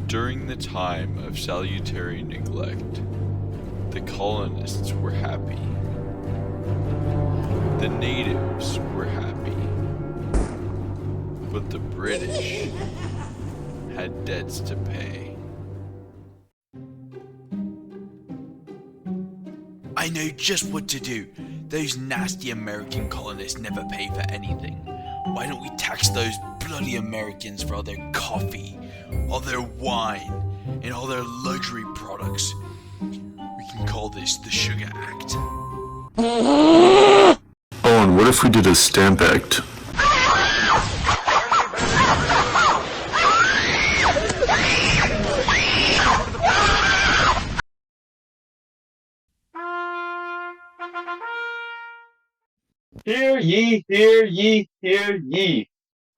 During the time of salutary neglect, the colonists were happy. The natives were happy. But the British had debts to pay. I know just what to do. Those nasty American colonists never pay for anything. Why don't we tax those bloody Americans for all their coffee, all their wine, and all their luxury products? We can call this the Sugar Act. Oh, and what if we did a Stamp Act? Hear ye, hear ye, hear ye.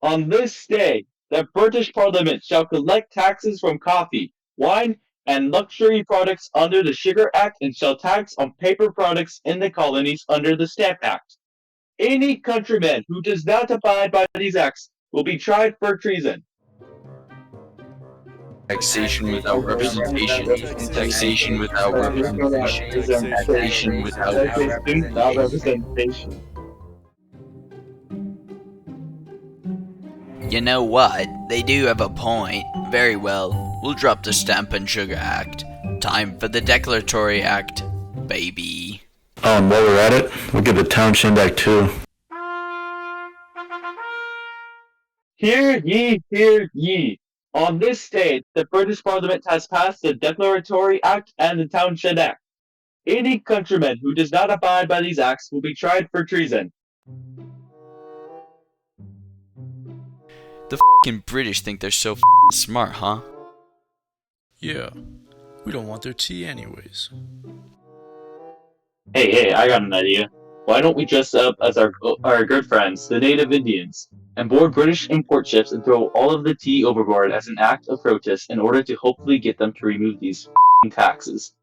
On this day, the British Parliament shall collect taxes from coffee, wine, and luxury products under the Sugar Act and shall tax on paper products in the colonies under the Stamp Act. Any countryman who does not abide by these acts will be tried for treason. Taxation without representation. Taxation without representation. Taxation without representation. You know what? They do have a point. Very well. We'll drop the Stamp and Sugar Act. Time for the Declaratory Act, baby. Oh, and while we're at it, we'll get the Townshend Act too. Hear ye, hear ye. On this day, the British Parliament has passed the Declaratory Act and the Townshend Act. Any countryman who does not abide by these acts will be tried for treason. The f***ing British think they're so smart, huh? Yeah, we don't want their tea anyways. Hey, I got an idea. Why don't we dress up as our good friends, the Native Indians, and board British import ships and throw all of the tea overboard as an act of protest in order to hopefully get them to remove these taxes?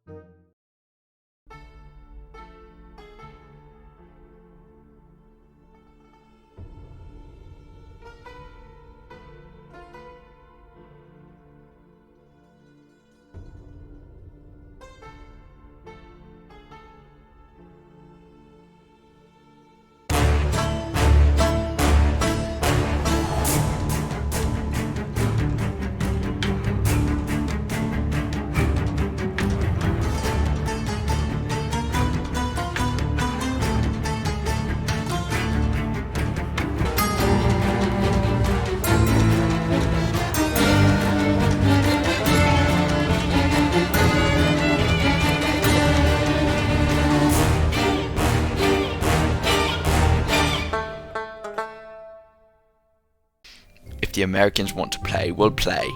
If the Americans want to play, we'll play.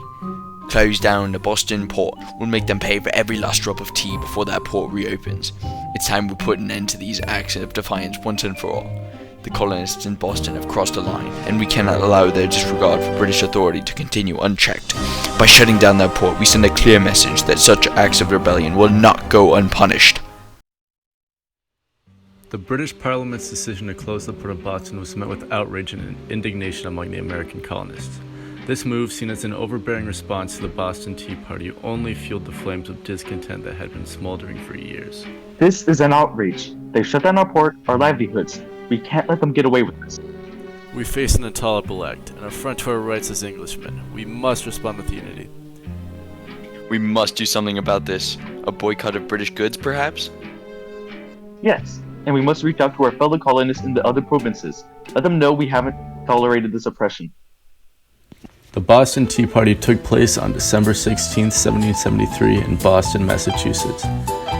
Close down the Boston port. We'll make them pay for every last drop of tea before that port reopens. It's time we put an end to these acts of defiance once and for all. The colonists in Boston have crossed the line, and we cannot allow their disregard for British authority to continue unchecked. By shutting down their port, we send a clear message that such acts of rebellion will not go unpunished. The British Parliament's decision to close the port of Boston was met with outrage and indignation among the American colonists. This move, seen as an overbearing response to the Boston Tea Party, only fueled the flames of discontent that had been smoldering for years. This is an outrage. They shut down our port, our livelihoods. We can't let them get away with this. We face an intolerable act, an affront to our rights as Englishmen. We must respond with unity. We must do something about this. A boycott of British goods, perhaps? Yes, and we must reach out to our fellow colonists in the other provinces. Let them know we haven't tolerated this oppression. The Boston Tea Party took place on December 16, 1773 in Boston, Massachusetts.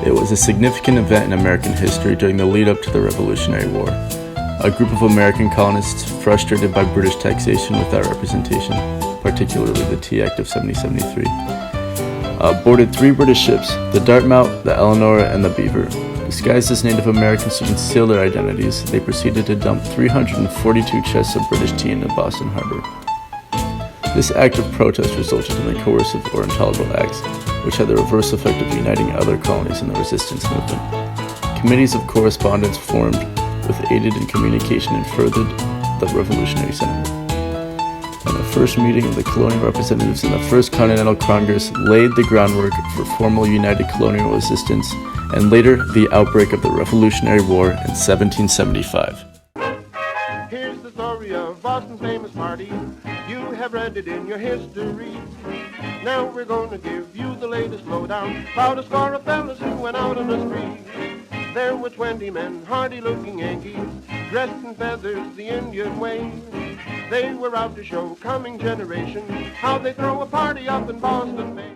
It was a significant event in American history during the lead-up to the Revolutionary War. A group of American colonists, frustrated by British taxation without representation, particularly the Tea Act of 1773, boarded 3 British ships, the Dartmouth, the Eleanor, and the Beaver. Disguised as Native Americans to conceal their identities, they proceeded to dump 342 chests of British tea into Boston Harbor. This act of protest resulted in the coercive or intolerable acts, which had the reverse effect of uniting other colonies in the resistance movement. Committees of correspondence formed, which aided in communication and furthered the revolutionary sentiment. And a first meeting of the colonial representatives in the First Continental Congress laid the groundwork for formal united colonial resistance, and later the outbreak of the Revolutionary War in 1775. Here's the story of Boston's famous party. You have read it in your history. Now we're going to give you the latest lowdown about a score of fellas who went out on a spree. There were 20 men, hardy-looking Yankees, dressed in feathers the Indian way. They were out to show coming generation how they throw a party up in Boston Bay.